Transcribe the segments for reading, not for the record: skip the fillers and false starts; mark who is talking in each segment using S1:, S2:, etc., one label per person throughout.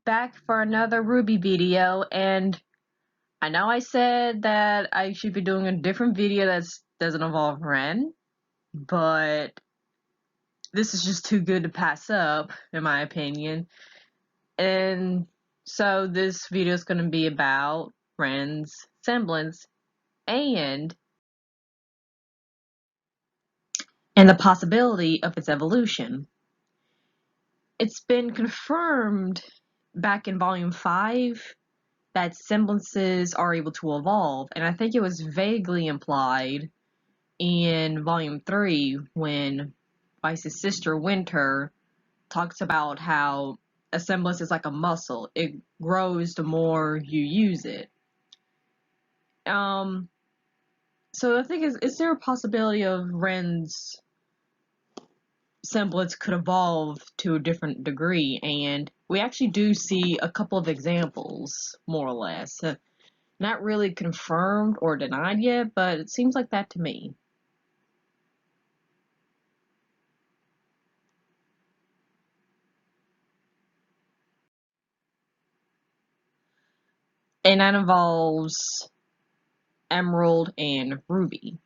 S1: Back for another RWBY video, and I know I said that I should be doing a different video that doesn't involve Ren, but this is just too good to pass up, in my opinion. And so this video is going to be about Ren's semblance and the possibility of its evolution. It's been confirmed back in Volume 5 that semblances are able to evolve, and I think it was vaguely implied in Volume 3 when Vice's sister Winter talks about how a semblance is like a muscle. It grows the more you use it. So I think, is there a possibility of Ren's semblance could evolve to a different degree? And we actually do see a couple of examples, more or less. Not really confirmed or denied yet, but it seems like that to me. And that involves Emerald and Ruby.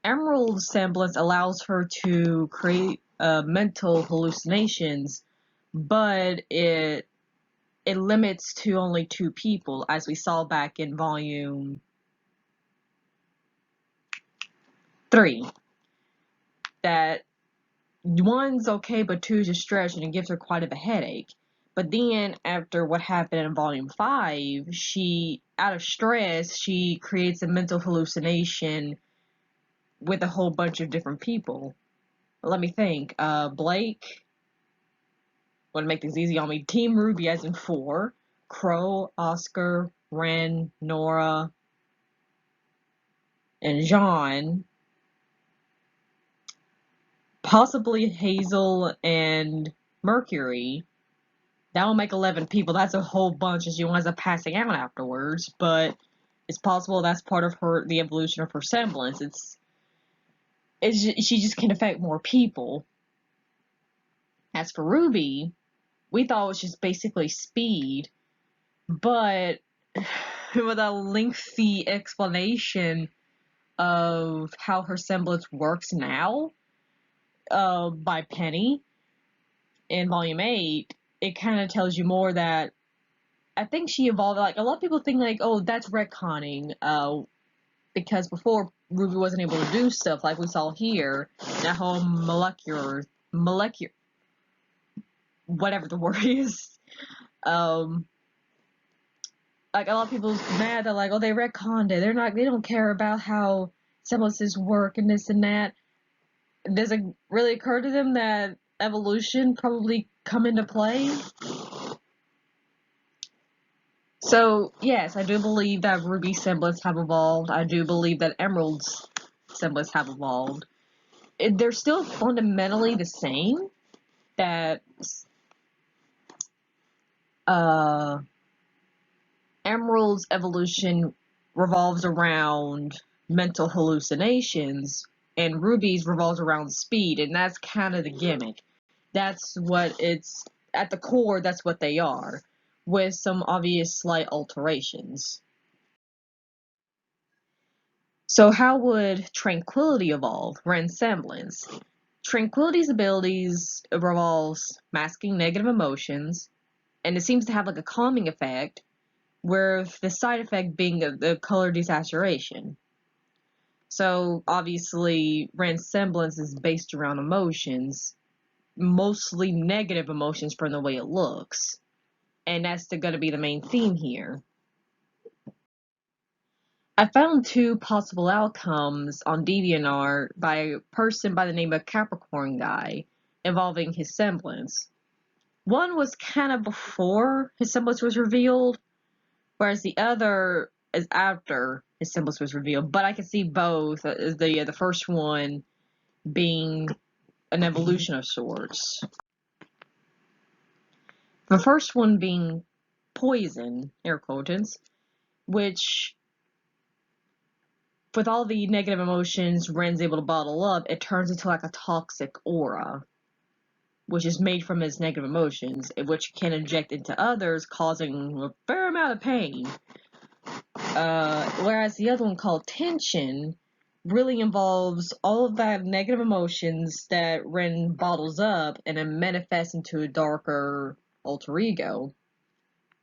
S1: Emerald's semblance allows her to create mental hallucinations, but it limits to only 2 people, as we saw back in Volume 3. That 1's okay, but 2's a stretch, and it gives her quite a headache. But then, after what happened in Volume 5, out of stress, she creates a mental hallucination with a whole bunch of different people. Let me think. Blake, want to make things easy on me, Team RWBY as in 4, Crow, Oscar, Ren, Nora, and Jean, possibly Hazel and Mercury. That will make 11 people. That's a whole bunch, and she winds up passing out afterwards, but it's possible that's part of the evolution of her semblance. She just can affect more people. As for Ruby, we thought it was just basically speed, but with a lengthy explanation of how her semblance works now, by Penny in Volume 8, it kind of tells you more that I think she evolved. Like, a lot of people think, like, oh, that's retconning, because before Ruby wasn't able to do stuff like we saw here, that whole molecular, whatever the word is, like, a lot of people's mad, they're like, oh, they retconned it, they don't care about how semblances work and this and that. Does it really occur to them that evolution probably come into play? So, yes, I do believe that Ruby's semblance have evolved. I do believe that Emerald's semblance have evolved. They're still fundamentally the same. That Emerald's evolution revolves around mental hallucinations, and Ruby's revolves around speed, and that's kind of the gimmick. That's what it's, at the core, that's what they are, with some obvious slight alterations. So how would Tranquility evolve, Ren's semblance? Tranquility's abilities revolves masking negative emotions, and it seems to have like a calming effect, with the side effect being the color desaturation. So obviously Ren's semblance is based around emotions, mostly negative emotions from the way it looks, and that's going to be the main theme here. I found 2 possible outcomes on DeviantArt by a person by the name of Capricorn Guy involving his semblance. One was kind of before his semblance was revealed, whereas the other is after his semblance was revealed. But I can see both. The first one being an evolution of sorts. The first one being poison, air quotes, which, with all the negative emotions Ren's able to bottle up, it turns into like a toxic aura. which is made from his negative emotions, which can inject into others, causing a fair amount of pain. Whereas the other one, called tension, really involves all of that negative emotions that Ren bottles up and then manifests into a darker alter ego.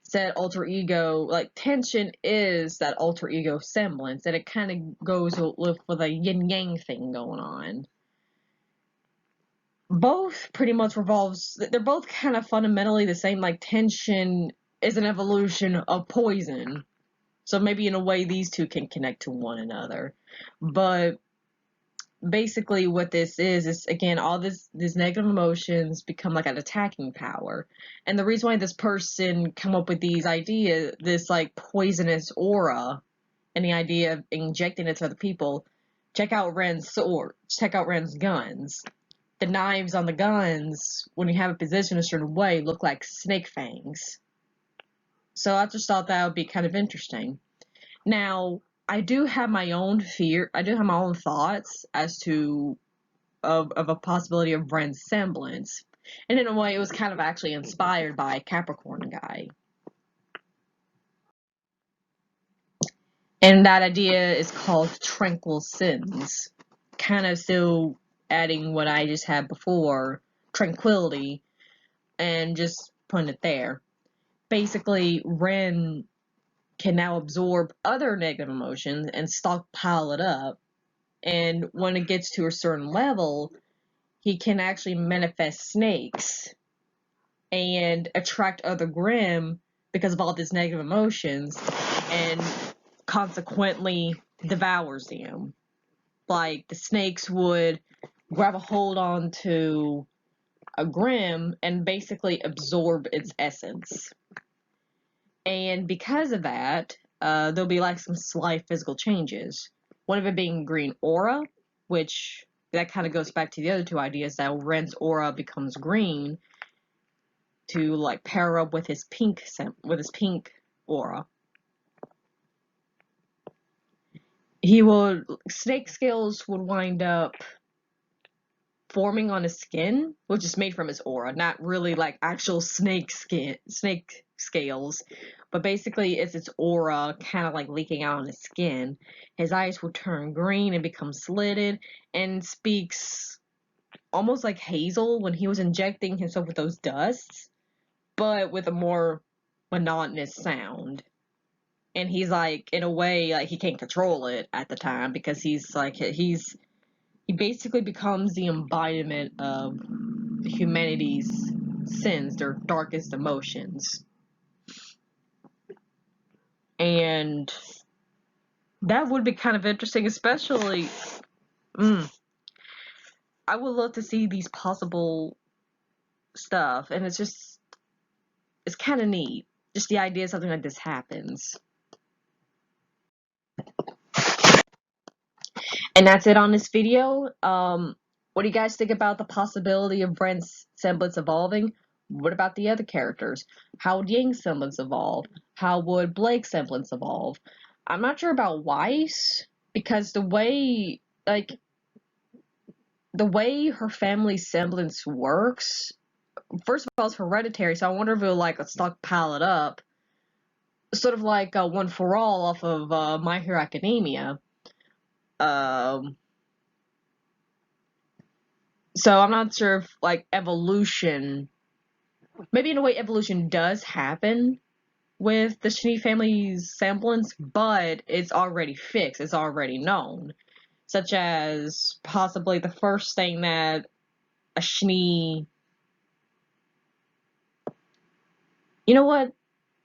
S1: Said alter ego, like, tension is that alter ego semblance, and it kind of goes with a yin-yang thing going on. Both pretty much revolves, they're both kind of fundamentally the same. Like, tension is an evolution of poison. So maybe in a way these two can connect to one another. But basically what this is again, all these negative emotions become like an attacking power. And the reason why this person come up with these ideas, this like poisonous aura, and the idea of injecting it to other people, check out Ren's sword, check out Ren's guns. The knives on the guns, when you have it positioned a certain way, look like snake fangs. So I just thought that would be kind of interesting. Now, I do have my own thoughts as to of a possibility of Ren's semblance. And in a way, it was kind of actually inspired by a Capricorn guy. And that idea is called tranquil sins. Kind of still adding what I just had before, tranquility, and just putting it there. Basically, Ren can now absorb other negative emotions and stockpile it up. And when it gets to a certain level, he can actually manifest snakes and attract other Grimm because of all these negative emotions, and consequently devours them. Like, the snakes would grab a hold on to a Grimm and basically absorb its essence. And because of that, there'll be like some slight physical changes. One of it being green aura, which that kind of goes back to the other two ideas, that Ren's aura becomes green to like pair up with his pink aura. Snake scales would wind up forming on his skin, which is made from his aura, not really like actual snake scales, but basically it's its aura kind of like leaking out on his skin. His eyes will turn green and become slitted, and speaks almost like Hazel when he was injecting himself with those dusts, but with a more monotonous sound. And he's like, in a way, like, he can't control it at the time, because he basically becomes the embodiment of humanity's sins, their darkest emotions. And that would be kind of interesting, especially, I would love to see these possible stuff, and it's kind of neat, just the idea something like this happens. And that's it on this video. What do you guys think about the possibility of Brent's semblance evolving? What about the other characters? How would Ying's semblance evolve? How would Blake's semblance evolve? I'm not sure about Weiss, because the way her family's semblance works, first of all, it's hereditary, so I wonder if it'll like stockpile it up, sort of like One for All off of My Hero Academia. So I'm not sure if, like, evolution, maybe in a way evolution does happen with the Schnee family's semblance, but it's already fixed, it's already known. Such as possibly the first thing that a Schnee... You know what?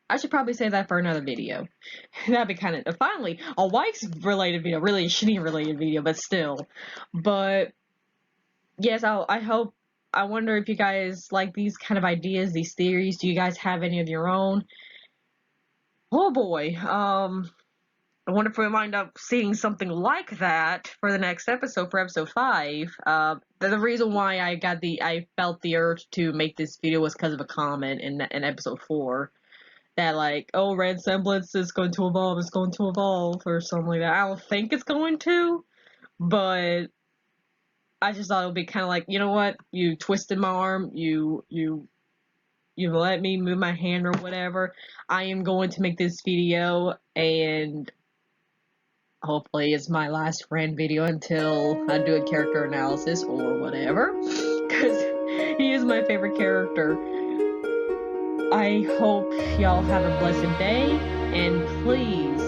S1: I should probably save that for another video. That'd be kind of... Finally, a Weiss related video, really a Schnee related video, but still. But... yes, I wonder if you guys like these kind of ideas, these theories. Do you guys have any of your own? Oh boy, I wonder if we might up seeing something like that for the next episode, for episode 5. The reason why I felt the urge to make this video was because of a comment in episode 4. That like, oh, Red Semblance is going to evolve, it's going to evolve, or something like that. I don't think it's going to, but I just thought it would be kind of like, you know what? You twisted my arm. You let me move my hand or whatever. I am going to make this video, and hopefully it's my last friend video until I do a character analysis or whatever, because he is my favorite character. I hope y'all have a blessed day, and please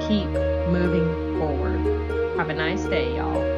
S1: keep moving forward. Have a nice day, y'all.